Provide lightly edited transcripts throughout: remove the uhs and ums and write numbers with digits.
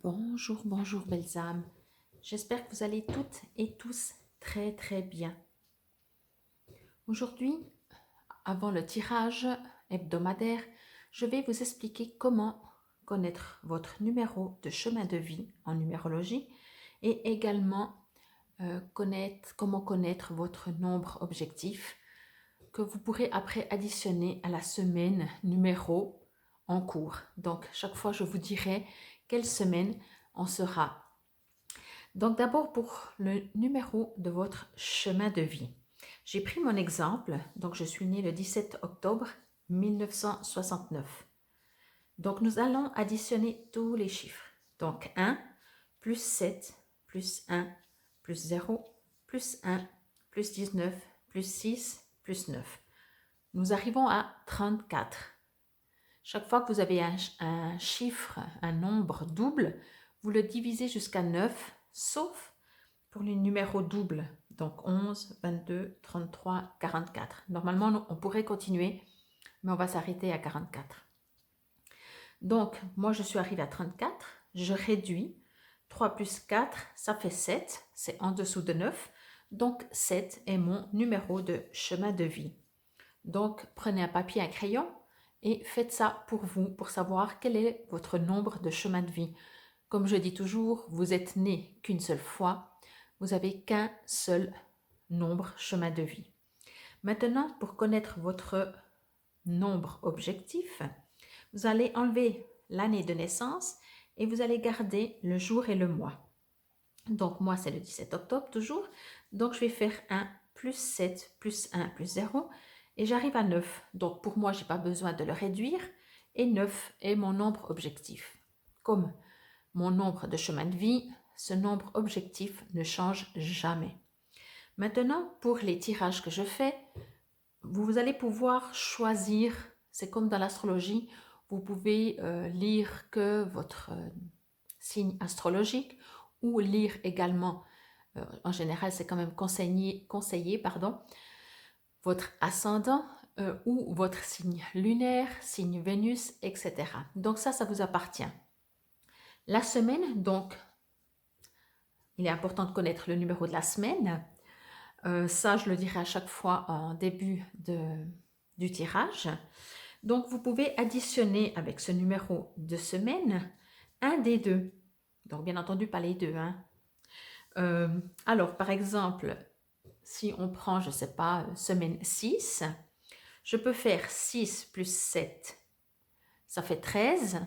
Bonjour, bonjour belles âmes. J'espère que vous allez toutes et tous très bien. Aujourd'hui, avant le tirage hebdomadaire, je vais vous expliquer comment connaître votre numéro de chemin de vie en numérologie et également comment connaître votre nombre objectif que vous pourrez après additionner à la semaine numéro en cours. Donc, chaque fois, je vous dirai quelle semaine on sera. Donc, d'abord, pour le numéro de votre chemin de vie. J'ai pris mon exemple. Donc, je suis née le 17 octobre 1969. Donc, nous allons additionner tous les chiffres. Donc, 1, plus 7, plus 1, plus 0, plus 1, plus 19, plus 6, plus 9. Nous arrivons à 34. Chaque fois que vous avez un chiffre, un nombre double, vous le divisez jusqu'à 9, sauf pour les numéros doubles. Donc 11, 22, 33, 44. Normalement, on pourrait continuer, mais on va s'arrêter à 44. Donc, moi, je suis arrivée à 34. Je réduis. 3 plus 4, ça fait 7. C'est en dessous de 9. Donc, 7 est mon numéro de chemin de vie. Donc, prenez un papier, un crayon et faites ça pour vous, pour savoir quel est votre nombre de chemin de vie. Comme je dis toujours, vous êtes né qu'une seule fois, vous n'avez qu'un seul nombre chemin de vie. Maintenant, pour connaître votre nombre objectif, vous allez enlever l'année de naissance et vous allez garder le jour et le mois. Donc, moi, c'est le 17 octobre toujours. Donc, je vais faire 1 plus 7 plus 1 plus 0 et j'arrive à 9. Donc, pour moi, je n'ai pas besoin de le réduire et 9 est mon nombre objectif. Comme mon nombre de chemin de vie, ce nombre objectif ne change jamais. Maintenant, pour les tirages que je fais, vous allez pouvoir choisir, c'est comme dans l'astrologie, vous pouvez lire que votre signe astrologique ou lire également, en général c'est quand même conseillé votre ascendant ou votre signe lunaire, signe Vénus, etc. Donc ça vous appartient. La semaine, donc, il est important de connaître le numéro de la semaine. Ça, je le dirai à chaque fois en début du tirage. Donc, vous pouvez additionner avec ce numéro de semaine un des deux. Donc, bien entendu, pas les deux. Alors, par exemple, si on prend, je ne sais pas, semaine 6, je peux faire 6 plus 7, ça fait 13.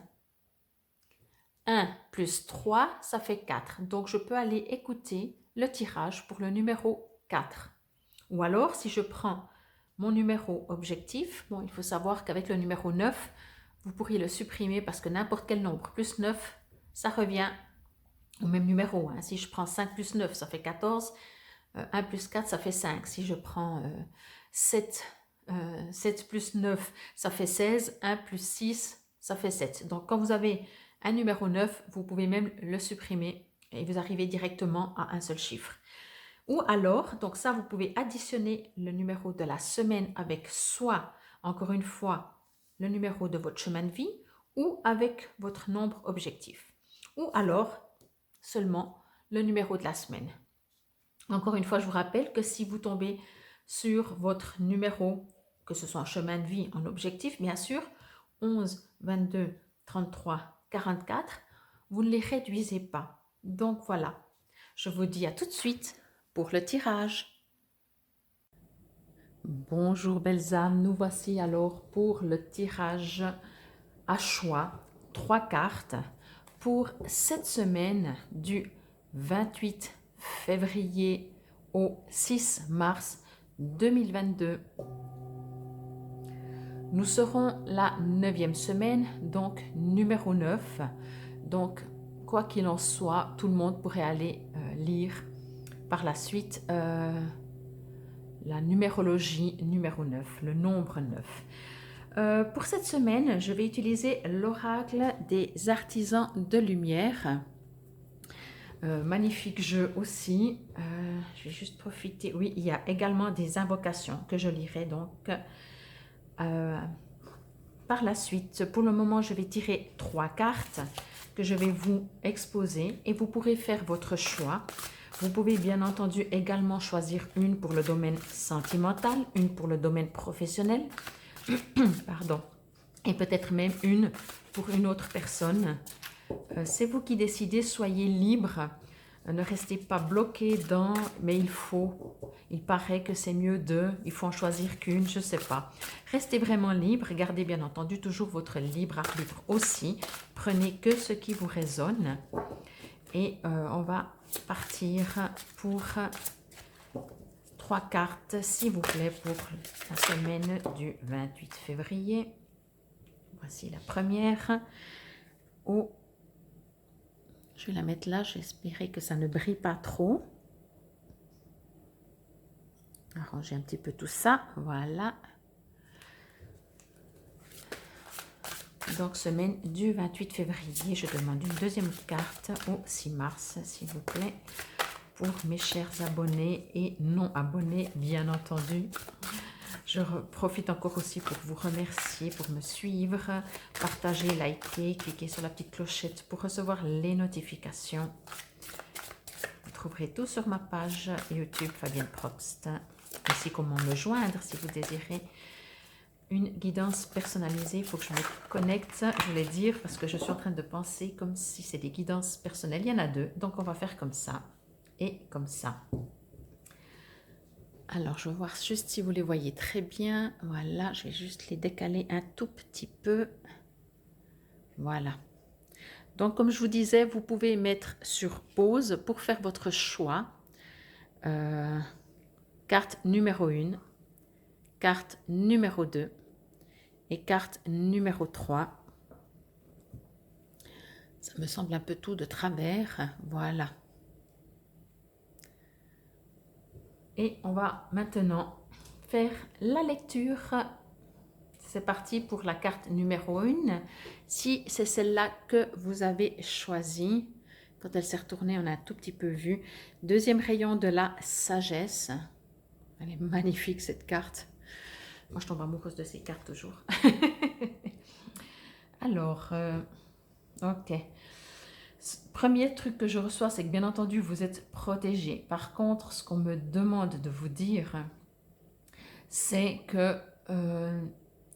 1 plus 3, ça fait 4. Donc, je peux aller écouter le tirage pour le numéro 4. Ou alors, si je prends mon numéro objectif, bon, il faut savoir qu'avec le numéro 9, vous pourriez le supprimer parce que n'importe quel nombre plus 9, ça revient au même numéro. Si je prends 5 plus 9, ça fait 14. 1 plus 4, ça fait 5. Si je prends 7 plus 9, ça fait 16. 1 plus 6, ça fait 7. Donc, quand vous avez un numéro 9, vous pouvez même le supprimer et vous arrivez directement à un seul chiffre. Ou alors, donc ça, vous pouvez additionner le numéro de la semaine avec soit, encore une fois, le numéro de votre chemin de vie ou avec votre nombre objectif. Ou alors, seulement le numéro de la semaine. Encore une fois, je vous rappelle que si vous tombez sur votre numéro, que ce soit en chemin de vie, en objectif, bien sûr, 11, 22, 33, 44, vous ne les réduisez pas. Donc voilà, je vous dis à tout de suite pour le tirage. Bonjour belles âmes, nous voici alors pour le tirage à choix, 3 cartes pour cette semaine du 28 février au 6 mars 2022. Nous serons la 9e semaine, donc numéro 9. Donc, quoi qu'il en soit, tout le monde pourrait aller lire par la suite la numérologie numéro 9, le nombre 9. Pour cette semaine, je vais utiliser l'oracle des artisans de lumière. Magnifique jeu aussi. Je vais juste profiter. Oui, il y a également des invocations que je lirai donc par la suite. Pour le moment, je vais tirer 3 cartes que je vais vous exposer et vous pourrez faire votre choix. Vous pouvez bien entendu également choisir une pour le domaine sentimental, une pour le domaine professionnel, pardon, et peut-être même une pour une autre personne. C'est vous qui décidez, soyez libre. Ne restez pas bloqué dans, mais il paraît que c'est mieux il faut en choisir qu'une, je ne sais pas. Restez vraiment libre, gardez bien entendu toujours votre libre arbitre aussi. Prenez que ce qui vous résonne. Et on va partir pour 3 cartes, s'il vous plaît, pour la semaine du 28 février. Voici la première. Oh, je vais la mettre là, j'espérais que ça ne brille pas trop. Arranger un petit peu tout ça, voilà. Donc, semaine du 28 février, je demande une deuxième carte au 6 mars, s'il vous plaît, pour mes chers abonnés et non abonnés, bien entendu. Je profite encore aussi pour vous remercier, pour me suivre, partager, liker, cliquer sur la petite clochette pour recevoir les notifications. Vous trouverez tout sur ma page YouTube Fabienne Probst. Ainsi comment me joindre si vous désirez une guidance personnalisée. Il faut que je me connecte, je voulais dire, parce que je suis en train de penser comme si c'est des guidances personnelles. Il y en a 2, donc on va faire comme ça et comme ça. Alors, je vais voir juste si vous les voyez très bien. Voilà, je vais juste les décaler un tout petit peu. Voilà. Donc, comme je vous disais, vous pouvez mettre sur pause pour faire votre choix. Carte numéro 1, carte numéro 2 et carte numéro 3. Ça me semble un peu tout de travers. Voilà. Et on va maintenant faire la lecture. C'est parti pour la carte numéro 1. Si c'est celle-là que vous avez choisie, quand elle s'est retournée, on a un tout petit peu vu. Deuxième rayon de la sagesse. Elle est magnifique cette carte. Moi, je tombe amoureuse de ces cartes toujours. Alors, ok. Premier truc que je reçois, c'est que bien entendu, vous êtes protégé. Par contre, ce qu'on me demande de vous dire, c'est que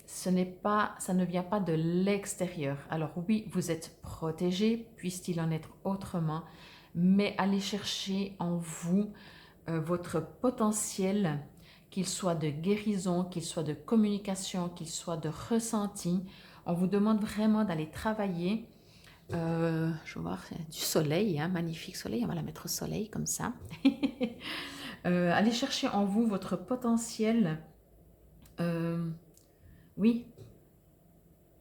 ça ne vient pas de l'extérieur. Alors oui, vous êtes protégé, puisse-t-il en être autrement, mais allez chercher en vous votre potentiel, qu'il soit de guérison, qu'il soit de communication, qu'il soit de ressenti. On vous demande vraiment d'aller travailler. Je vais voir, du soleil, hein, magnifique soleil, on va la mettre au soleil comme ça. Allez chercher en vous votre potentiel. Oui,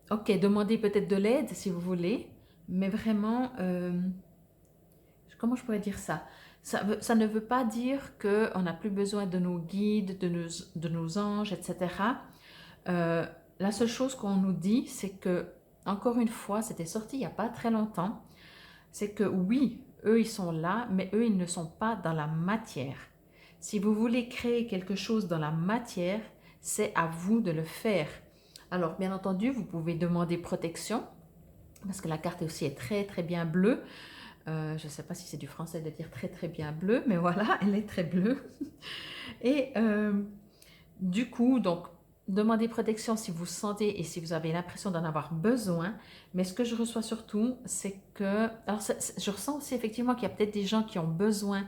ok, demandez peut-être de l'aide si vous voulez, mais vraiment, comment je pourrais dire ça? Ça ne veut pas dire qu'on n'a plus besoin de nos guides, de nos anges, etc. La seule chose qu'on nous dit, c'est que, encore une fois, c'était sorti il n'y a pas très longtemps, c'est que oui, eux, ils sont là, mais eux, ils ne sont pas dans la matière. Si vous voulez créer quelque chose dans la matière, c'est à vous de le faire. Alors, bien entendu, vous pouvez demander protection, parce que la carte aussi est très, très bien bleue. Je ne sais pas si c'est du français de dire très, très bien bleu, mais voilà, elle est très bleue. Et du coup, donc, demandez protection si vous sentez et si vous avez l'impression d'en avoir besoin. Mais ce que je reçois surtout, c'est que... Alors, je ressens aussi effectivement qu'il y a peut-être des gens qui ont besoin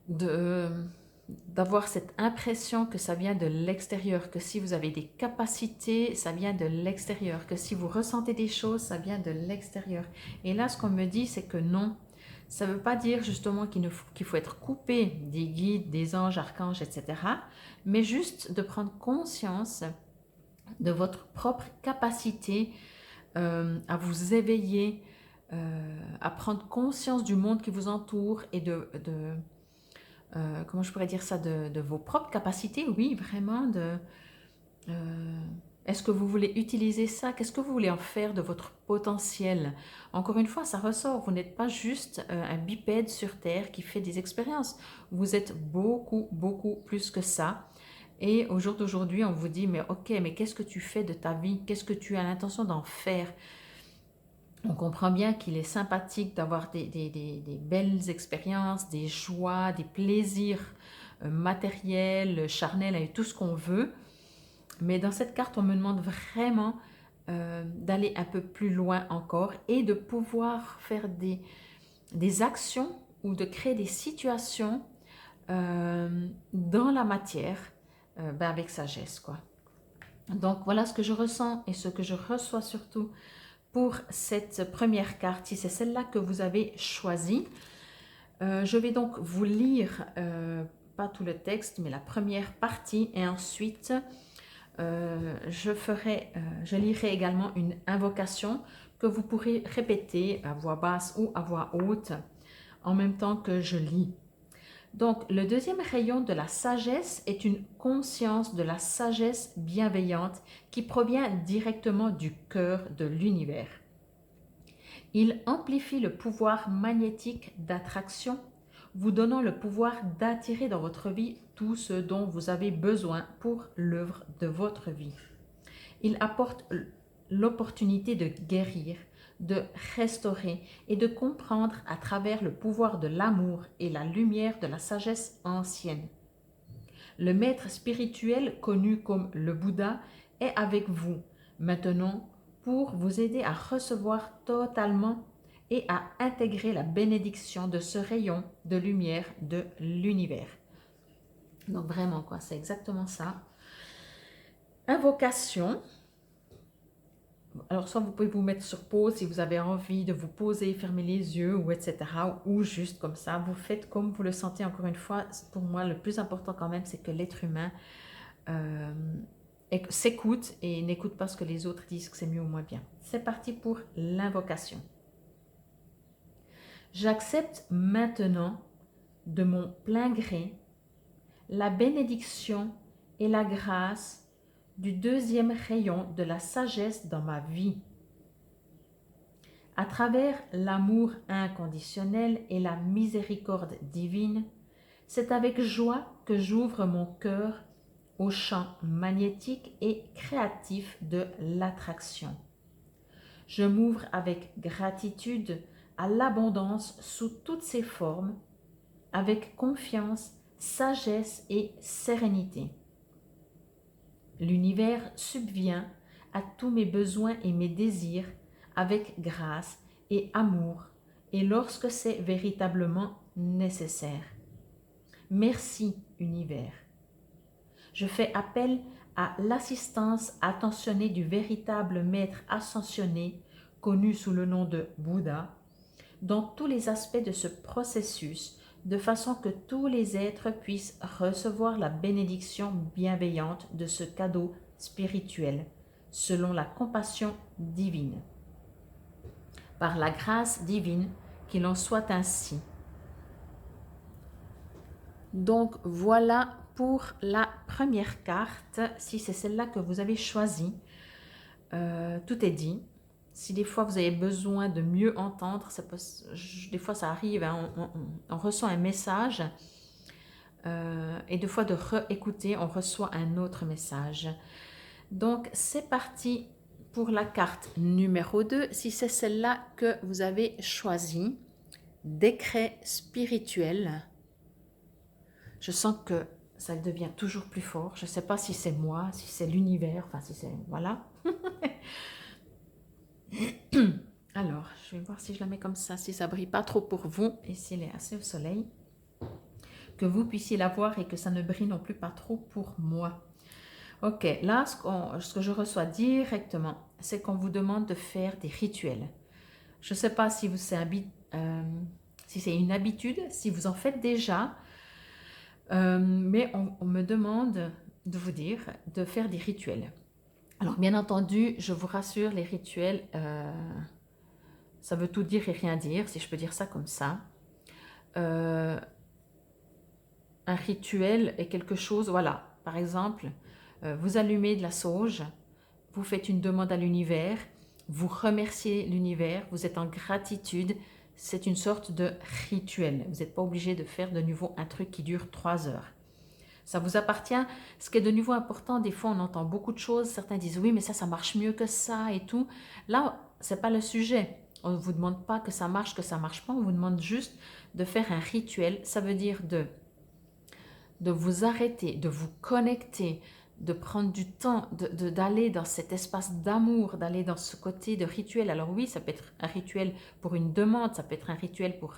d'avoir cette impression que ça vient de l'extérieur, que si vous avez des capacités, ça vient de l'extérieur, que si vous ressentez des choses, ça vient de l'extérieur. Et là, ce qu'on me dit, c'est que non. Ça ne veut pas dire justement qu'il faut être coupé des guides, des anges, archanges, etc. Mais juste de prendre conscience de votre propre capacité à vous éveiller, à prendre conscience du monde qui vous entoure et comment je pourrais dire ça, de vos propres capacités, oui, vraiment, est-ce que vous voulez utiliser ça? Qu'est-ce que vous voulez en faire de votre potentiel? Encore une fois, ça ressort, vous n'êtes pas juste un bipède sur Terre qui fait des expériences. Vous êtes beaucoup, beaucoup plus que ça. Et au jour d'aujourd'hui, on vous dit, mais ok, mais qu'est-ce que tu fais de ta vie? Qu'est-ce que tu as l'intention d'en faire? On comprend bien qu'il est sympathique d'avoir des belles expériences, des joies, des plaisirs matériels, charnels, et tout ce qu'on veut. Mais dans cette carte, on me demande vraiment d'aller un peu plus loin encore et de pouvoir faire des actions ou de créer des situations dans la matière avec sagesse, quoi. Donc voilà ce que je ressens et ce que je reçois surtout pour cette première carte, si c'est celle-là que vous avez choisie. Je vais donc vous lire, pas tout le texte, mais la première partie, et ensuite je lirai également une invocation que vous pourrez répéter à voix basse ou à voix haute en même temps que je lis. Donc, le deuxième rayon de la sagesse est une conscience de la sagesse bienveillante qui provient directement du cœur de l'univers. Il amplifie le pouvoir magnétique d'attraction, vous donnant le pouvoir d'attirer dans votre vie tout ce dont vous avez besoin pour l'œuvre de votre vie. Il apporte l'opportunité de guérir, de restaurer et de comprendre à travers le pouvoir de l'amour et la lumière de la sagesse ancienne. Le maître spirituel connu comme le Bouddha est avec vous maintenant pour vous aider à recevoir totalement et à intégrer la bénédiction de ce rayon de lumière de l'univers. Donc vraiment quoi, c'est exactement ça. Invocation. Alors, soit vous pouvez vous mettre sur pause si vous avez envie de vous poser, fermer les yeux, ou etc. Ou juste comme ça, vous faites comme vous le sentez. Encore une fois, pour moi, le plus important quand même, c'est que l'être humain s'écoute et n'écoute pas ce que les autres disent que c'est mieux ou moins bien. C'est parti pour l'invocation. J'accepte maintenant de mon plein gré la bénédiction et la grâce du deuxième rayon de la sagesse dans ma vie. À travers l'amour inconditionnel et la miséricorde divine, c'est avec joie que j'ouvre mon cœur au champ magnétique et créatif de l'attraction. Je m'ouvre avec gratitude à l'abondance sous toutes ses formes, avec confiance, sagesse et sérénité. L'univers subvient à tous mes besoins et mes désirs avec grâce et amour, et lorsque c'est véritablement nécessaire. Merci, univers. Je fais appel à l'assistance attentionnée du véritable maître ascensionné, connu sous le nom de Bouddha, dans tous les aspects de ce processus, de façon que tous les êtres puissent recevoir la bénédiction bienveillante de ce cadeau spirituel, selon la compassion divine. Par la grâce divine, qu'il en soit ainsi. Donc voilà pour la première carte, si c'est celle-là que vous avez choisie. Tout est dit. Si des fois vous avez besoin de mieux entendre, des fois ça arrive, hein, on reçoit un message et des fois de réécouter, on reçoit un autre message. Donc c'est parti pour la carte numéro 2, si c'est celle-là que vous avez choisie. Décret spirituel. Je sens que ça devient toujours plus fort. Je ne sais pas si c'est moi, si c'est l'univers, enfin si c'est... Voilà. Alors, je vais voir si je la mets comme ça, si ça brille pas trop pour vous et s'il est assez au soleil, que vous puissiez la voir et que ça ne brille non plus pas trop pour moi. Ok, là, ce que je reçois directement, c'est qu'on vous demande de faire des rituels. Je ne sais pas si c'est une habitude, si vous en faites déjà, mais on me demande de vous dire de faire des rituels. Alors, bien entendu, je vous rassure, les rituels, ça veut tout dire et rien dire, si je peux dire ça comme ça. Un rituel est quelque chose, voilà, par exemple, vous allumez de la sauge, vous faites une demande à l'univers, vous remerciez l'univers, vous êtes en gratitude, c'est une sorte de rituel. Vous n'êtes pas obligé de faire de nouveau un truc qui dure 3 heures. Ça vous appartient. Ce qui est de nouveau important, des fois on entend beaucoup de choses, certains disent oui mais ça marche mieux que ça et tout. Là, ce n'est pas le sujet. On ne vous demande pas que ça marche pas, on vous demande juste de faire un rituel. Ça veut dire de vous arrêter, de vous connecter, de prendre du temps, d'aller dans cet espace d'amour, d'aller dans ce côté de rituel. Alors oui, ça peut être un rituel pour une demande, ça peut être un rituel pour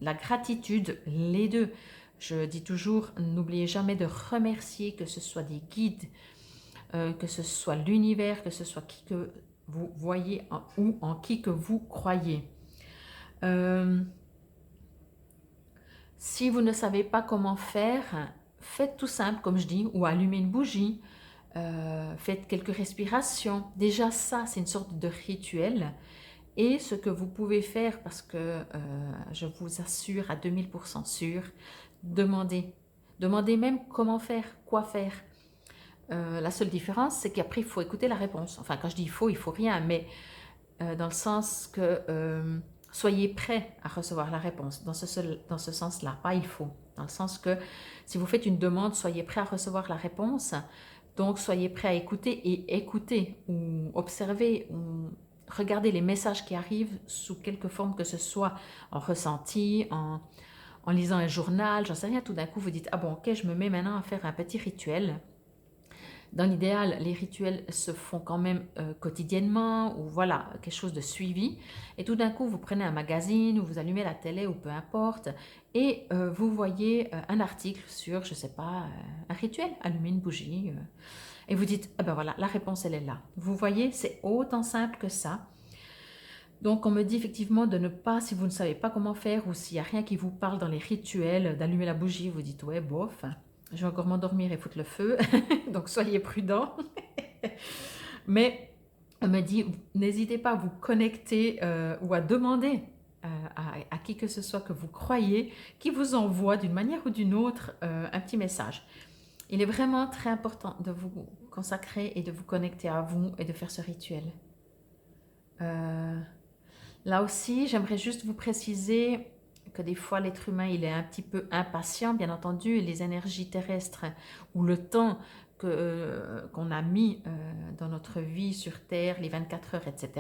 la gratitude, les deux. Je dis toujours, n'oubliez jamais de remercier, que ce soit des guides, que ce soit l'univers, que ce soit qui que vous voyez ou en qui que vous croyez. Si vous ne savez pas comment faire, faites tout simple, comme je dis, ou allumez une bougie, faites quelques respirations. Déjà ça, c'est une sorte de rituel. Et ce que vous pouvez faire, parce que je vous assure à 2000% sûr, demandez. Demandez même comment faire, quoi faire. La seule différence, c'est qu'après, il faut écouter la réponse. Enfin, quand je dis il faut rien, mais dans le sens que soyez prêt à recevoir la réponse, dans ce sens-là, pas il faut. Dans le sens que si vous faites une demande, soyez prêt à recevoir la réponse. Donc, soyez prêt à écouter ou observer ou regarder les messages qui arrivent sous quelque forme que ce soit, en ressenti, en lisant un journal, j'en sais rien. Tout d'un coup, vous dites, ah bon, ok, je me mets maintenant à faire un petit rituel. Dans l'idéal, les rituels se font quand même quotidiennement ou voilà, quelque chose de suivi. Et tout d'un coup, vous prenez un magazine ou vous allumez la télé ou peu importe et vous voyez un article sur, je ne sais pas, un rituel, allumer une bougie. Et vous dites, ah ben voilà, la réponse, elle est là. Vous voyez, c'est autant simple que ça. Donc, on me dit effectivement de ne pas, si vous ne savez pas comment faire ou s'il n'y a rien qui vous parle dans les rituels, d'allumer la bougie, vous dites, ouais, bof, je vais encore m'endormir et foutre le feu. Donc, soyez prudents. Mais on me dit, n'hésitez pas à vous connecter ou à demander à qui que ce soit que vous croyez, qui vous envoie d'une manière ou d'une autre un petit message. Il est vraiment très important de vous consacrer et de vous connecter à vous et de faire ce rituel. Là aussi, j'aimerais juste vous préciser que des fois, l'être humain, il est un petit peu impatient, bien entendu, et les énergies terrestres ou le temps qu'on a mis dans notre vie sur Terre, les 24 heures, etc.,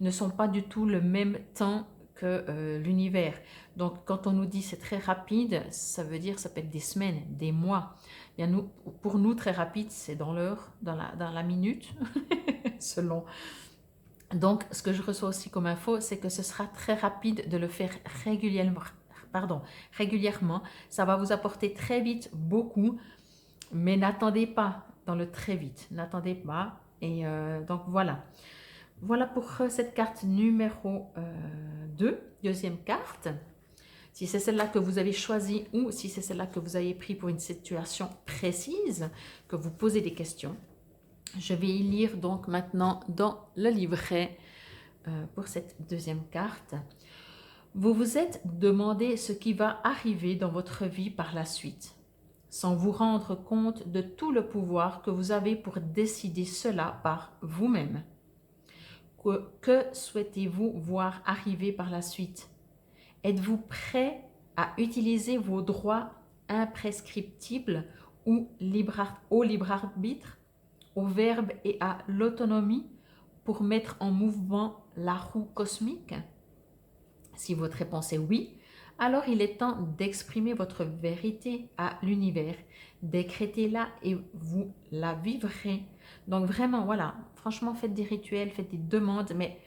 ne sont pas du tout le même temps que l'univers. Donc, quand on nous dit c'est très rapide, ça veut dire ça peut être des semaines, des mois. Bien, pour nous, très rapide, c'est dans l'heure, dans la minute, selon. Donc, ce que je reçois aussi comme info, c'est que ce sera très rapide de le faire régulièrement. Ça va vous apporter très vite beaucoup, mais n'attendez pas dans le très vite. N'attendez pas. Et donc, voilà. Voilà pour cette carte numéro 2, deuxième carte. Si c'est celle-là que vous avez choisie ou si c'est celle-là que vous avez pris pour une situation précise, que vous posez des questions. Je vais y lire donc maintenant dans le livret pour cette deuxième carte. Vous vous êtes demandé ce qui va arriver dans votre vie par la suite, sans vous rendre compte de tout le pouvoir que vous avez pour décider cela par vous-même. Que souhaitez-vous voir arriver par la suite? Êtes-vous prêt à utiliser vos droits imprescriptibles au libre arbitre, au verbe et à l'autonomie pour mettre en mouvement la roue cosmique? Si votre réponse est oui, alors il est temps d'exprimer votre vérité à l'univers. Décrétez-la et vous la vivrez. Donc vraiment, voilà, franchement, faites des rituels, faites des demandes, mais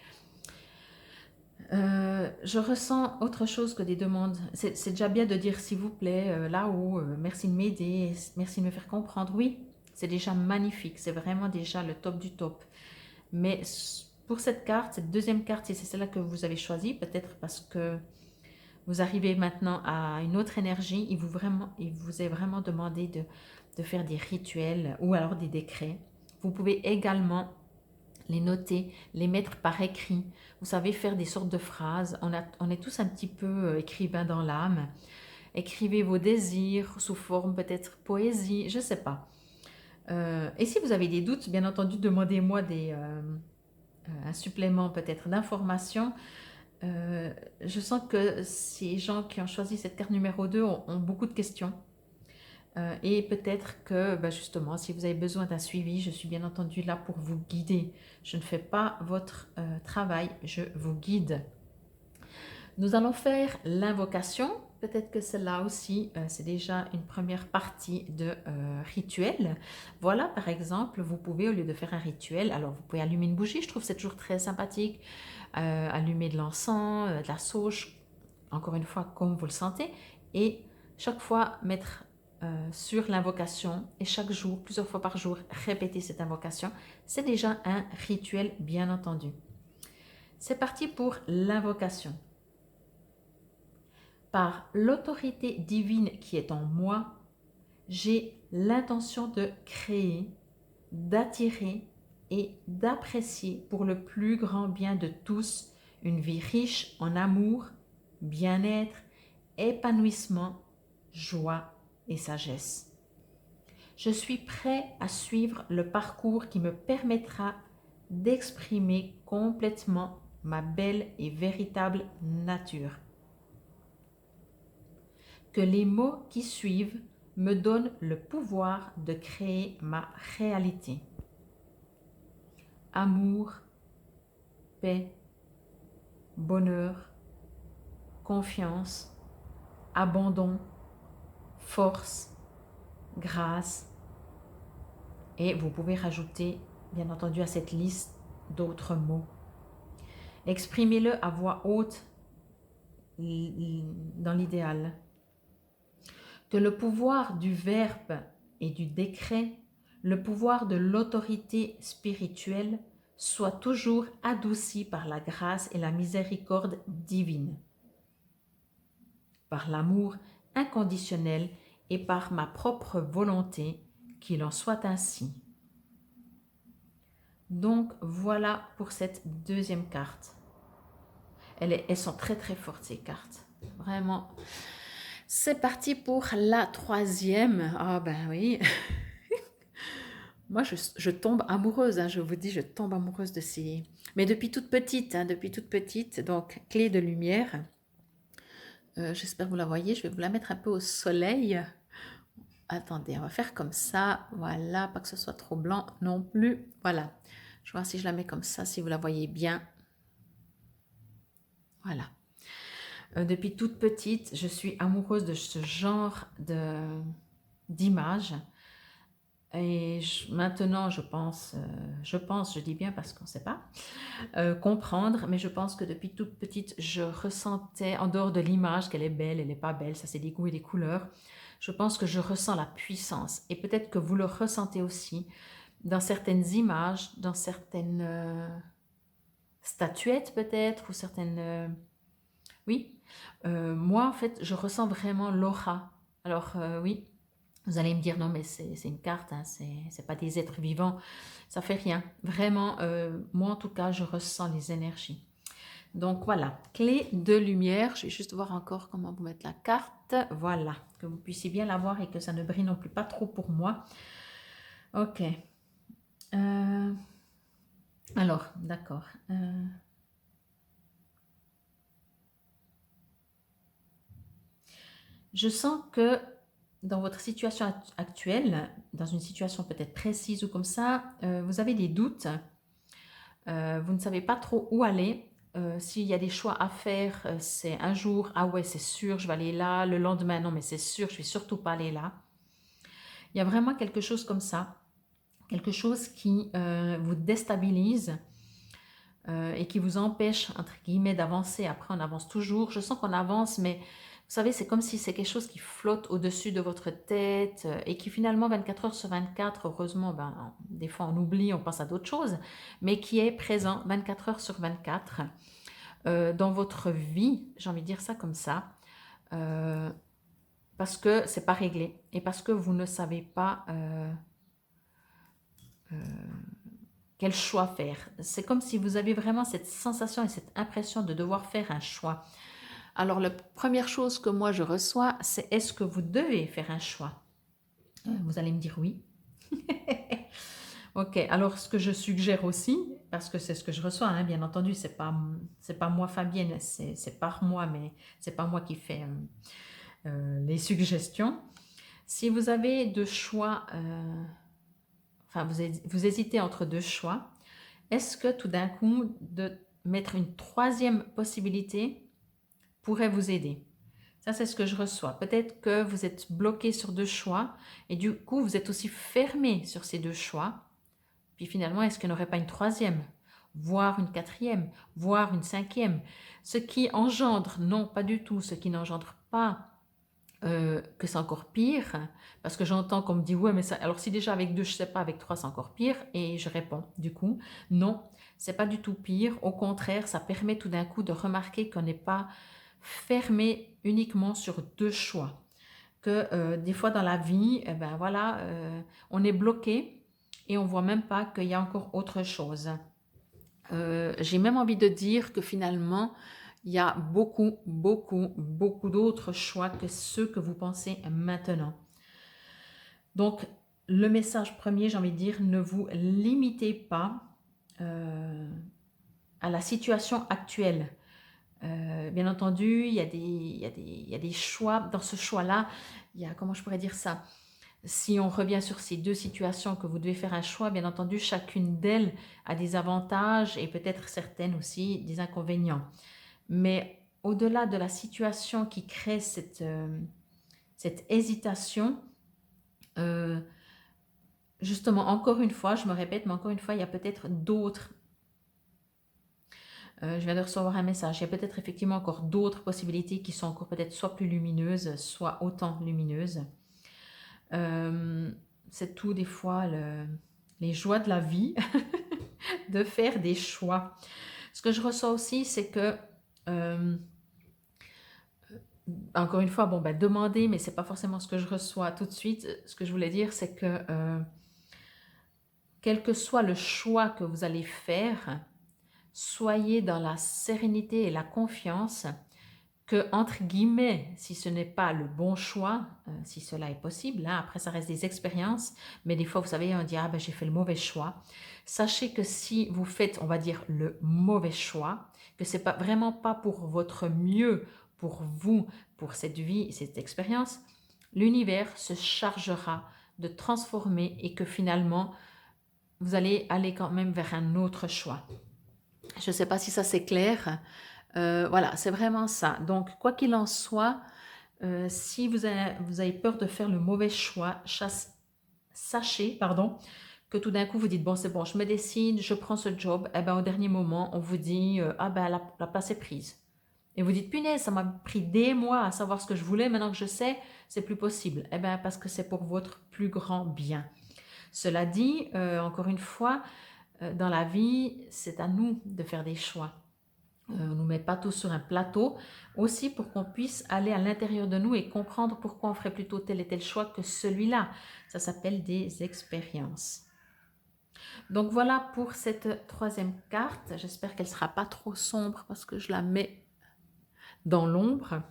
je ressens autre chose que des demandes. C'est déjà bien de dire s'il vous plaît, là-haut, merci de m'aider, merci de me faire comprendre. Oui, c'est déjà magnifique, c'est vraiment déjà le top du top. Mais pour cette carte, cette deuxième carte, si c'est celle-là que vous avez choisie, peut-être parce que vous arrivez maintenant à une autre énergie, il vous est vraiment demandé de faire des rituels ou alors des décrets. Vous pouvez également les noter, les mettre par écrit. Vous savez, faire des sortes de phrases. On est tous un petit peu écrivains dans l'âme. Écrivez vos désirs sous forme peut-être poésie, je ne sais pas. Et si vous avez des doutes, bien entendu, demandez-moi un supplément peut-être d'informations. Je sens que ces gens qui ont choisi cette carte numéro 2 ont beaucoup de questions. Et peut-être que justement, si vous avez besoin d'un suivi, je suis bien entendu là pour vous guider. Je ne fais pas votre travail, je vous guide. Nous allons faire l'invocation. Peut-être que celle-là aussi, c'est déjà une première partie de rituel. Voilà, par exemple, vous pouvez, au lieu de faire un rituel, alors vous pouvez allumer une bougie, je trouve que c'est toujours très sympathique, allumer de l'encens, de la sauge, encore une fois, comme vous le sentez, et chaque fois mettre sur l'invocation, et chaque jour, plusieurs fois par jour, répéter cette invocation. C'est déjà un rituel, bien entendu. C'est parti pour l'invocation. Par l'autorité divine qui est en moi, j'ai l'intention de créer, d'attirer et d'apprécier pour le plus grand bien de tous une vie riche en amour, bien-être, épanouissement, joie et sagesse. Je suis prêt à suivre le parcours qui me permettra d'exprimer complètement ma belle et véritable nature. Que les mots qui suivent me donnent le pouvoir de créer ma réalité. Amour, paix, bonheur, confiance, abandon, force, grâce. Et vous pouvez rajouter, bien entendu, à cette liste d'autres mots. Exprimez-le à voix haute dans l'idéal. Que le pouvoir du verbe et du décret, le pouvoir de l'autorité spirituelle, soit toujours adouci par la grâce et la miséricorde divine, par l'amour inconditionnel et par ma propre volonté, qu'il en soit ainsi. Donc voilà pour cette deuxième carte. Elles sont très très fortes ces cartes, vraiment. C'est parti pour la troisième. Ah ben oui. Moi, je tombe amoureuse, hein, je vous dis, je tombe amoureuse de ces... Mais depuis toute petite, donc clé de lumière. J'espère que vous la voyez, je vais vous la mettre un peu au soleil. Attendez, on va faire comme ça, voilà, pas que ce soit trop blanc non plus. Voilà, je vais voir si je la mets comme ça, si vous la voyez bien. Voilà. Depuis toute petite, je suis amoureuse de ce genre d'image. Et maintenant, je pense, je dis bien parce qu'on ne sait pas, comprendre, mais je pense que depuis toute petite, je ressentais, en dehors de l'image, qu'elle est belle, elle n'est pas belle, ça c'est des goûts et des couleurs, je pense que je ressens la puissance. Et peut-être que vous le ressentez aussi dans certaines images, dans certaines statuettes peut-être, ou certaines... oui, moi en fait, je ressens vraiment l'aura. Alors oui, vous allez me dire, non, mais c'est une carte, hein, c'est pas des êtres vivants, ça fait rien. Vraiment, moi en tout cas, je ressens les énergies. Donc voilà, clé de lumière. Je vais juste voir encore comment vous mettre la carte. Voilà, que vous puissiez bien la voir et que ça ne brille non plus pas trop pour moi. Ok. Alors, d'accord. Je sens que dans votre situation actuelle, dans une situation peut-être précise ou comme ça, vous avez des doutes, vous ne savez pas trop où aller. S'il y a des choix à faire, c'est un jour, ah ouais, c'est sûr, je vais aller là, le lendemain, non, mais c'est sûr, je ne vais surtout pas aller là. Il y a vraiment quelque chose comme ça, quelque chose qui vous déstabilise et qui vous empêche, entre guillemets, d'avancer. Après, on avance toujours. Je sens qu'on avance, mais vous savez, c'est comme si c'est quelque chose qui flotte au-dessus de votre tête et qui finalement, 24 heures sur 24, heureusement, des fois on oublie, on pense à d'autres choses, mais qui est présent 24 heures sur 24 dans votre vie, j'ai envie de dire ça comme ça, parce que c'est pas réglé et parce que vous ne savez pas quel choix faire. C'est comme si vous avez vraiment cette sensation et cette impression de devoir faire un choix. Alors, la première chose que moi je reçois, c'est est-ce que vous devez faire un choix? Vous allez me dire oui. Ok, alors ce que je suggère aussi, parce que c'est ce que je reçois, hein, bien entendu, c'est pas moi Fabienne, c'est par moi, mais c'est pas moi qui fais les suggestions. Si vous avez deux choix, enfin vous hésitez entre deux choix, est-ce que tout d'un coup, de mettre une troisième possibilité pourrait vous aider? Ça, c'est ce que je reçois. Peut-être que vous êtes bloqué sur deux choix et du coup, vous êtes aussi fermé sur ces deux choix. Puis finalement, est-ce qu'il n'y aurait pas une troisième, voire une quatrième, voire une cinquième? Ce qui engendre, non, pas du tout, ce qui n'engendre pas que c'est encore pire, parce que j'entends qu'on me dit ouais, mais ça, alors si déjà avec deux, je sais pas, avec trois, c'est encore pire, et je réponds du coup, non, c'est pas du tout pire, au contraire, ça permet tout d'un coup de remarquer qu'on n'est pas fermé uniquement sur deux choix, que des fois dans la vie, eh ben voilà, on est bloqué et on voit même pas qu'il y a encore autre chose. J'ai même envie de dire que finalement, il y a beaucoup, beaucoup, beaucoup d'autres choix que ceux que vous pensez maintenant. Donc, le message premier, j'ai envie de dire, ne vous limitez pas à la situation actuelle. Bien entendu, il y a des choix. Dans ce choix-là, il y a, comment je pourrais dire ça? Si on revient sur ces deux situations que vous devez faire un choix, bien entendu, chacune d'elles a des avantages et peut-être certaines aussi des inconvénients. Mais au-delà de la situation qui crée cette hésitation, euh, justement, encore une fois, je me répète, mais encore une fois, il y a peut-être d'autres. Je viens de recevoir un message. Il y a peut-être effectivement encore d'autres possibilités qui sont encore peut-être soit plus lumineuses, soit autant lumineuses. Euh, c'est tout des fois les joies de la vie de faire des choix. Ce que je reçois aussi, c'est que euh, encore une fois, bon, ben, demander, mais c'est pas forcément ce que je reçois tout de suite. Ce que je voulais dire, c'est que quel que soit le choix que vous allez faire, soyez dans la sérénité et la confiance que, entre guillemets, si ce n'est pas le bon choix, si cela est possible, hein, après ça reste des expériences, mais des fois, vous savez, on dit, ah ben j'ai fait le mauvais choix. Sachez que si vous faites, on va dire, le mauvais choix, que c'est pas vraiment pas pour votre mieux, pour vous, pour cette vie, cette expérience, l'univers se chargera de transformer et que finalement, vous allez aller quand même vers un autre choix. Je ne sais pas si ça c'est clair. Voilà, c'est vraiment ça. Donc, quoi qu'il en soit, si vous avez peur de faire le mauvais choix, sachez, pardon, que tout d'un coup vous dites, bon c'est bon, je me décide, je prends ce job, et ben au dernier moment on vous dit, ah ben la place est prise. Et vous dites, punaise, ça m'a pris des mois à savoir ce que je voulais, maintenant que je sais, c'est plus possible. Eh bien, parce que c'est pour votre plus grand bien. Cela dit, encore une fois, dans la vie, c'est à nous de faire des choix. On ne nous met pas tous sur un plateau, aussi pour qu'on puisse aller à l'intérieur de nous et comprendre pourquoi on ferait plutôt tel et tel choix que celui-là. Ça s'appelle des expériences. Donc voilà pour cette troisième carte. J'espère qu'elle ne sera pas trop sombre parce que je la mets dans l'ombre.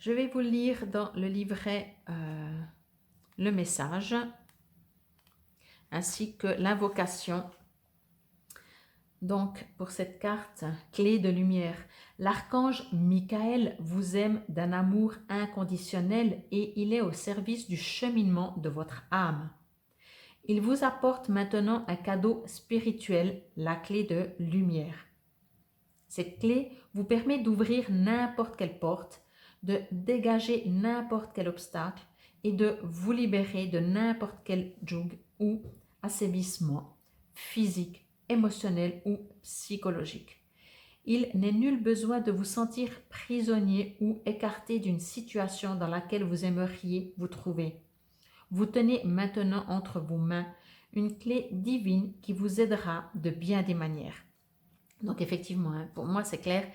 Je vais vous lire dans le livret le message ainsi que l'invocation. Donc, pour cette carte, clé de lumière, l'archange Michael vous aime d'un amour inconditionnel et il est au service du cheminement de votre âme. Il vous apporte maintenant un cadeau spirituel, la clé de lumière. Cette clé vous permet d'ouvrir n'importe quelle porte, de dégager n'importe quel obstacle et de vous libérer de n'importe quel joug ou assévissement physique, émotionnel ou psychologique. Il n'est nul besoin de vous sentir prisonnier ou écarté d'une situation dans laquelle vous aimeriez vous trouver. Vous tenez maintenant entre vos mains une clé divine qui vous aidera de bien des manières. Donc effectivement, hein, pour moi c'est clair,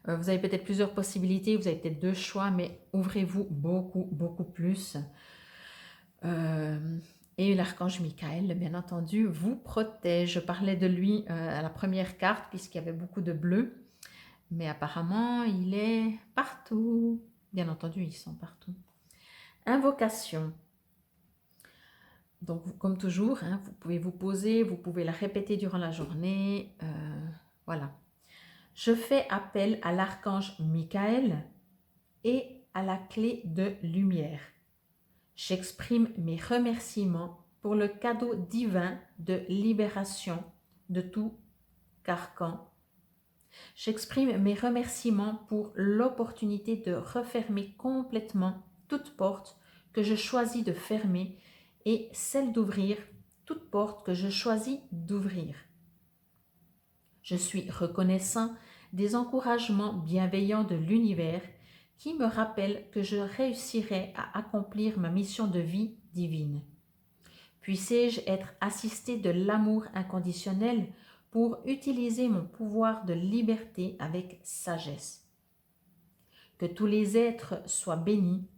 vous avez peut-être plusieurs possibilités, vous avez peut-être deux choix, mais ouvrez-vous beaucoup, beaucoup plus. Et l'archange Michael, bien entendu, vous protège. Je parlais de lui à la première carte, puisqu'il y avait beaucoup de bleu. Mais apparemment, il est partout. Bien entendu, ils sont partout. Invocation. Donc, comme toujours, hein, vous pouvez vous poser, vous pouvez la répéter durant la journée. Voilà. Je fais appel à l'archange Michael et à la clé de lumière. J'exprime mes remerciements pour le cadeau divin de libération de tout carcan. J'exprime mes remerciements pour l'opportunité de refermer complètement toute porte que je choisis de fermer et celle d'ouvrir toute porte que je choisis d'ouvrir. Je suis reconnaissant des encouragements bienveillants de l'univers qui me rappellent que je réussirai à accomplir ma mission de vie divine. Puissé-je être assisté de l'amour inconditionnel pour utiliser mon pouvoir de liberté avec sagesse. Que tous les êtres soient bénis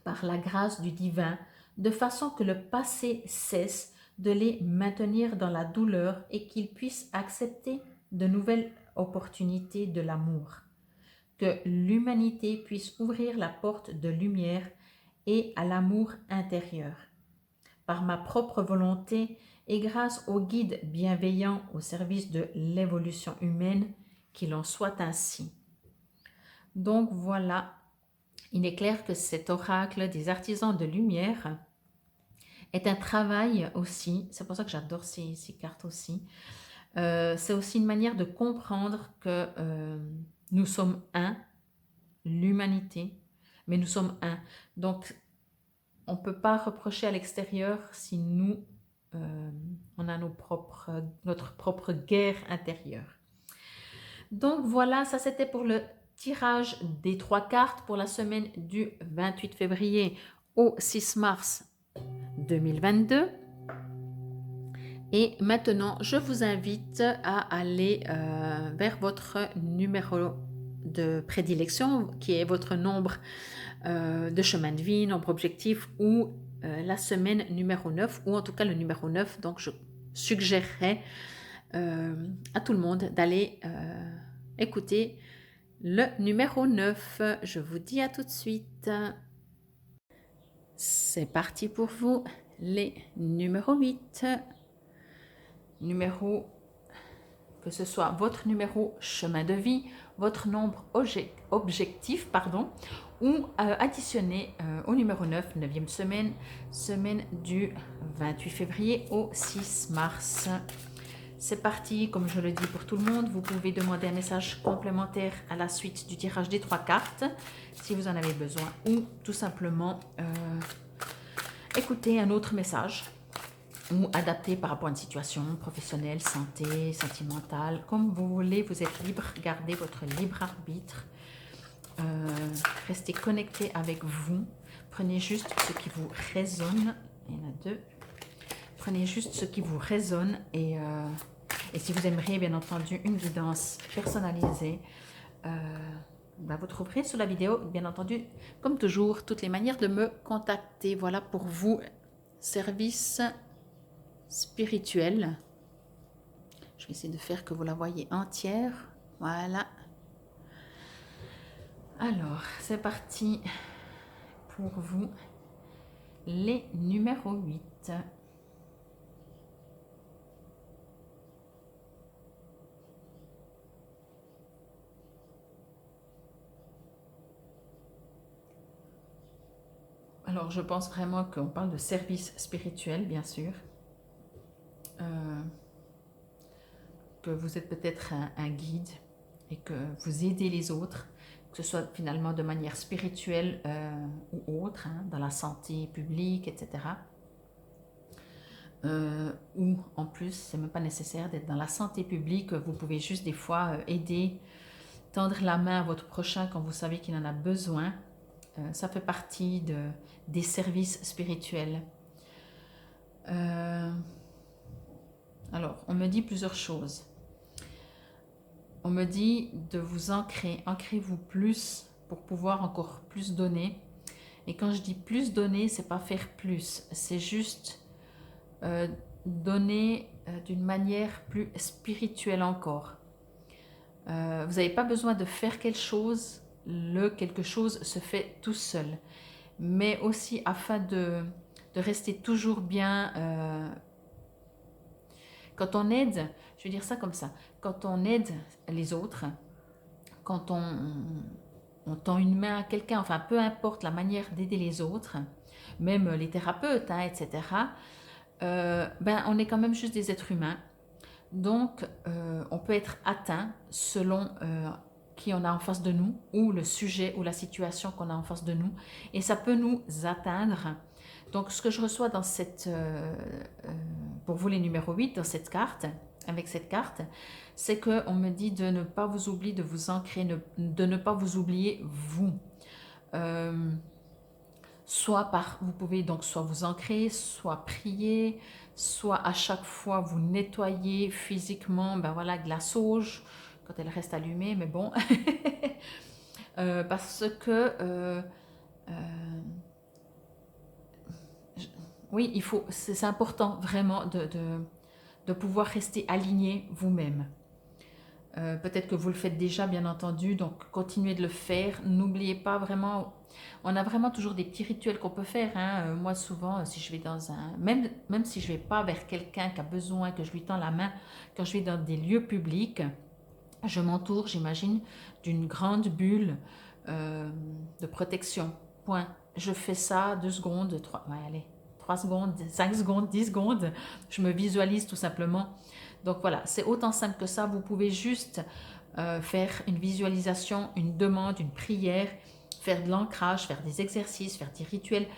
par la grâce du divin, de façon que le passé cesse de les maintenir dans la douleur et qu'ils puissent accepter de nouvelles opportunités de l'amour. Que l'humanité puisse ouvrir la porte de lumière et à l'amour intérieur. Par ma propre volonté et grâce au guide bienveillant au service de l'évolution humaine, qu'il en soit ainsi. Donc voilà, il est clair que cet oracle des artisans de lumière est un travail aussi, c'est pour ça que j'adore ces cartes aussi, c'est aussi une manière de comprendre que nous sommes un, l'humanité, mais nous sommes un. Donc, on ne peut pas reprocher à l'extérieur si nous, on a notre propre guerre intérieure. Donc voilà, ça c'était pour le tirage des 3 cartes pour la semaine du 28 février au 6 mars 2022. Et maintenant, je vous invite à aller vers votre numéro de prédilection, qui est votre nombre de chemin de vie, nombre objectif, ou la semaine numéro 9, ou en tout cas le numéro 9. Donc, je suggérerais à tout le monde d'aller écouter le numéro 9. Je vous dis à tout de suite. C'est parti pour vous, les numéros 8. Numéro, que ce soit votre numéro chemin de vie, votre nombre objectif, ou additionné au numéro 9, 9e semaine, semaine du 28 février au 6 mars. C'est parti, comme je le dis pour tout le monde, vous pouvez demander un message complémentaire à la suite du tirage des 3 cartes, si vous en avez besoin, ou tout simplement écouter un autre message, ou adapter par rapport à une situation professionnelle, santé, sentimentale, comme vous voulez, vous êtes libre, gardez votre libre arbitre, restez connecté avec vous, prenez juste ce qui vous résonne, il y en a 2, prenez juste ce qui vous résonne et si vous aimeriez bien entendu une guidance personnalisée, vous trouverez sous la vidéo, bien entendu, comme toujours, toutes les manières de me contacter. Voilà pour vous, service spirituel. Je vais essayer de faire que vous la voyez entière. Voilà. Alors, c'est parti pour vous, les numéros 8. Alors, je pense vraiment qu'on parle de service spirituel, bien sûr. Que vous êtes peut-être un guide et que vous aidez les autres, que ce soit finalement de manière spirituelle ou autre, dans la santé publique, etc. Ou en plus, c'est même pas nécessaire d'être dans la santé publique, vous pouvez juste des fois aider, tendre la main à votre prochain quand vous savez qu'il en a besoin. Ça fait partie des services spirituels. Alors, on me dit plusieurs choses. On me dit de vous ancrez-vous plus pour pouvoir encore plus donner. Et quand je dis plus donner, c'est pas faire plus, c'est juste donner d'une manière plus spirituelle encore. Vous n'avez pas besoin de faire quelque chose, quelque chose se fait tout seul. Mais aussi afin de rester toujours bien, quand on aide, je vais dire ça comme ça, quand on aide les autres, quand on on tend une main à quelqu'un, enfin peu importe la manière d'aider les autres, même les thérapeutes, hein, etc., ben, on est quand même juste des êtres humains. Donc, on peut être atteint selon qui on a en face de nous, ou le sujet ou la situation qu'on a en face de nous, et ça peut nous atteindre. Donc, ce que je reçois dans cette, pour vous les numéros 8, dans cette carte, avec cette carte, c'est qu'on me dit de ne pas vous oublier, de vous ancrer, de ne pas vous oublier vous. Vous pouvez donc soit vous ancrer, soit prier, soit à chaque fois vous nettoyer physiquement, ben voilà, avec la sauge, quand elle reste allumée, mais bon, parce que oui, c'est important vraiment de pouvoir rester aligné vous-même. Peut-être que vous le faites déjà, bien entendu, donc continuez de le faire. N'oubliez pas vraiment, on a vraiment toujours des petits rituels qu'on peut faire. Hein. Moi, souvent, si je vais dans un... Même si je ne vais pas vers quelqu'un qui a besoin, que je lui tends la main, quand je vais dans des lieux publics, je m'entoure, j'imagine, d'une grande bulle de protection. Point. Je fais ça 2 secondes, 3, ouais, allez, 3 secondes, 5 secondes, 10 secondes. Je me visualise tout simplement. Donc voilà, c'est autant simple que ça. Vous pouvez juste faire une visualisation, une demande, une prière, faire de l'ancrage, faire des exercices, faire des rituels.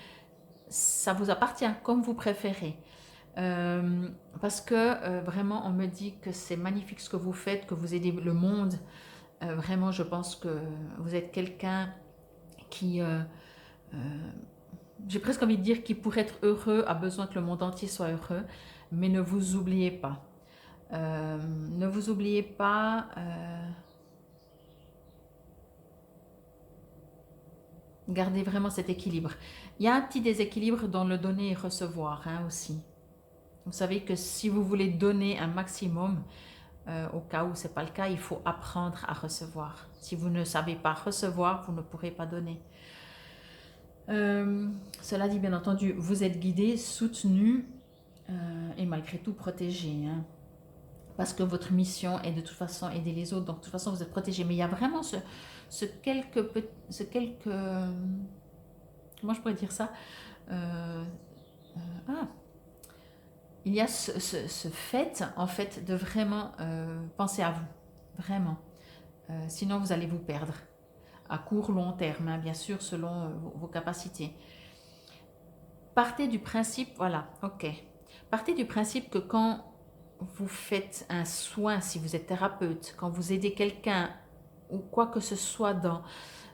Ça vous appartient, comme vous préférez. Parce que vraiment, on me dit que c'est magnifique ce que vous faites, que vous aidez le monde. Vraiment, je pense que vous êtes quelqu'un qui... j'ai presque envie de dire qui, pour être heureux, a besoin que le monde entier soit heureux. Mais ne vous oubliez pas. Ne vous oubliez pas, gardez vraiment cet équilibre. Il y a un petit déséquilibre dans le donner et recevoir hein, aussi. Vous savez que si vous voulez donner un maximum, au cas où ce n'est pas le cas, il faut apprendre à recevoir. Si vous ne savez pas recevoir, vous ne pourrez pas donner. Cela dit, bien entendu, vous êtes guidé, soutenu et malgré tout protégé. Hein. Parce que votre mission est de toute façon aider les autres, donc de toute façon vous êtes protégé. Mais il y a vraiment comment je pourrais dire ça il y a ce fait, en fait, de vraiment penser à vous, vraiment. Sinon vous allez vous perdre, à court, long terme, hein, bien sûr, selon vos capacités. Partez du principe, voilà, ok. Partez du principe que quand vous faites un soin, si vous êtes thérapeute, quand vous aidez quelqu'un ou quoi que ce soit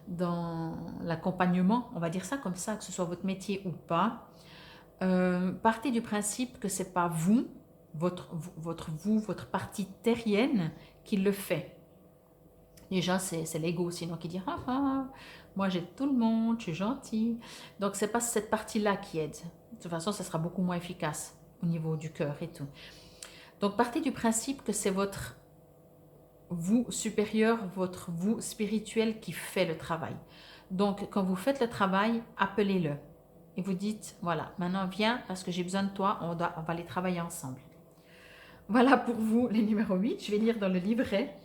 dans l'accompagnement, on va dire ça comme ça, que ce soit votre métier ou pas, partez du principe que ce n'est pas vous, votre partie terrienne qui le fait. Déjà, c'est l'ego, sinon qui dit « Ah, moi j'ai tout le monde, je suis gentil ». Donc, ce n'est pas cette partie-là qui aide. De toute façon, ça sera beaucoup moins efficace au niveau du cœur et tout. Donc, partez du principe que c'est votre vous supérieur, votre vous spirituel qui fait le travail. Donc, quand vous faites le travail, appelez-le. Et vous dites, voilà, maintenant viens parce que j'ai besoin de toi, on va aller travailler ensemble. Voilà pour vous les numéros 8. Je vais lire dans le livret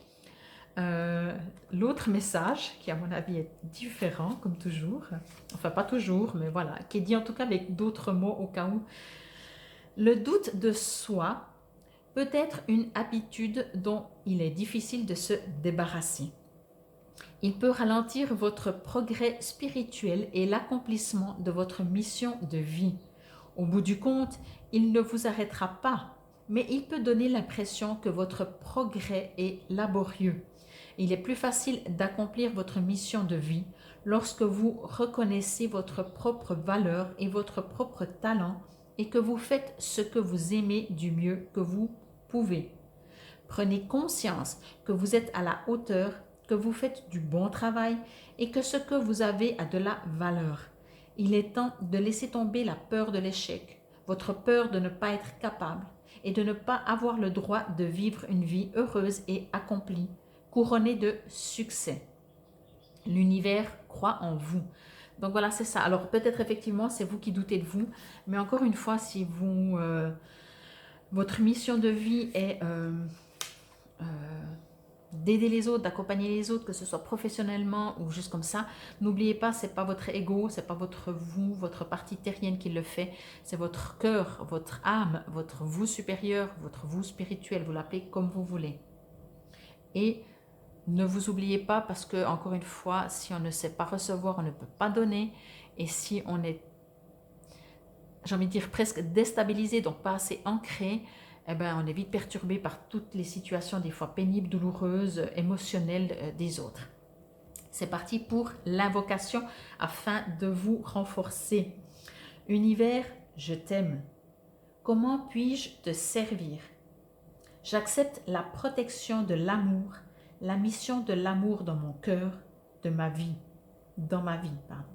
l'autre message qui à mon avis est différent comme toujours. Enfin pas toujours, mais voilà, qui est dit en tout cas avec d'autres mots au cas où. Le doute de soi peut être une habitude dont il est difficile de se débarrasser. Il peut ralentir votre progrès spirituel et l'accomplissement de votre mission de vie. Au bout du compte, il ne vous arrêtera pas, mais il peut donner l'impression que votre progrès est laborieux. Il est plus facile d'accomplir votre mission de vie lorsque vous reconnaissez votre propre valeur et votre propre talent et que vous faites ce que vous aimez du mieux que vous pouvez. Prenez conscience que vous êtes à la hauteur, que vous faites du bon travail et que ce que vous avez a de la valeur. Il est temps de laisser tomber la peur de l'échec, votre peur de ne pas être capable et de ne pas avoir le droit de vivre une vie heureuse et accomplie, couronnée de succès. L'univers croit en vous. Donc voilà, c'est ça. Alors peut-être effectivement, c'est vous qui doutez de vous, mais encore une fois, si votre mission de vie est d'aider les autres, d'accompagner les autres, que ce soit professionnellement ou juste comme ça. N'oubliez pas, c'est pas votre ego, c'est pas votre vous, votre partie terrienne qui le fait, c'est votre cœur, votre âme, votre vous supérieur, votre vous spirituel, vous l'appelez comme vous voulez. Et ne vous oubliez pas parce que, encore une fois, si on ne sait pas recevoir, on ne peut pas donner. Et si on est, j'ai envie de dire, presque déstabilisé, donc pas assez ancré, eh ben, on est vite perturbé par toutes les situations, des fois pénibles, douloureuses, émotionnelles des autres. C'est parti pour l'invocation afin de vous renforcer. Univers, je t'aime. Comment puis-je te servir? J'accepte la protection de l'amour, la mission de l'amour dans mon cœur, de ma vie, dans ma vie, pardon.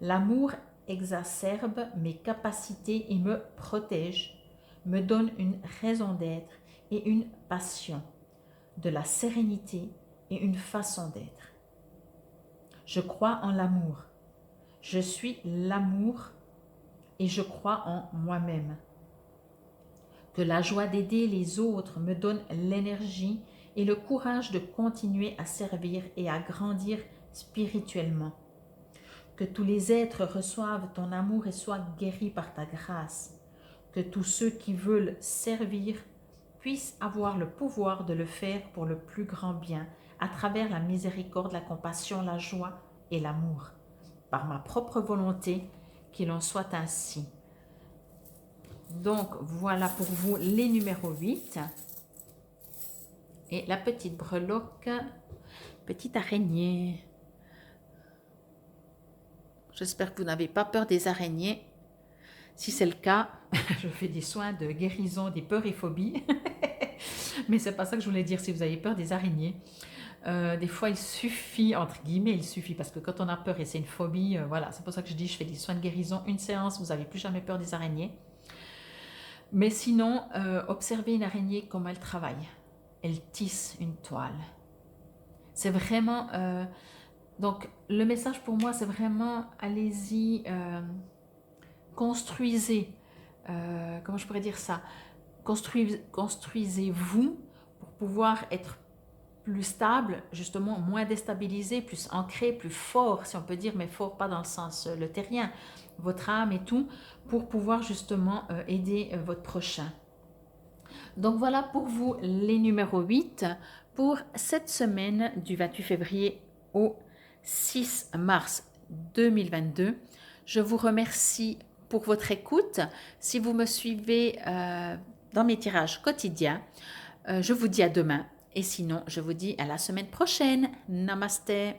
L'amour exacerbe mes capacités et me protège, me donne une raison d'être et une passion, de la sérénité et une façon d'être. Je crois en l'amour. Je suis l'amour et je crois en moi-même. Que la joie d'aider les autres me donne l'énergie et le courage de continuer à servir et à grandir spirituellement. Que tous les êtres reçoivent ton amour et soient guéris par ta grâce. Que tous ceux qui veulent servir puissent avoir le pouvoir de le faire pour le plus grand bien, à travers la miséricorde, la compassion, la joie et l'amour. Par ma propre volonté, qu'il en soit ainsi. Donc, voilà pour vous les numéros 8. Et la petite breloque, petite araignée. J'espère que vous n'avez pas peur des araignées. Si c'est le cas, je fais des soins de guérison des peurs et phobies. Mais c'est pas ça que je voulais dire si vous avez peur des araignées. Des fois, il suffit, entre guillemets, il suffit, parce que quand on a peur et c'est une phobie, voilà, c'est pour ça que je dis je fais des soins de guérison, une séance, vous n'avez plus jamais peur des araignées. Mais sinon, observez une araignée comme elle travaille. Elle tisse une toile. C'est vraiment... donc, le message pour moi, c'est vraiment, allez-y, construisez, comment je pourrais dire ça, construisez-vous pour pouvoir être plus stable, justement moins déstabilisé, plus ancré, plus fort, si on peut dire, mais fort pas dans le sens le terrien, votre âme et tout, pour pouvoir justement aider votre prochain. Donc voilà pour vous les numéros 8 pour cette semaine du 28 février au 6 mars 2022. Je vous remercie pour votre écoute. Si vous me suivez dans mes tirages quotidiens, je vous dis à demain. Et sinon, je vous dis à la semaine prochaine. Namasté.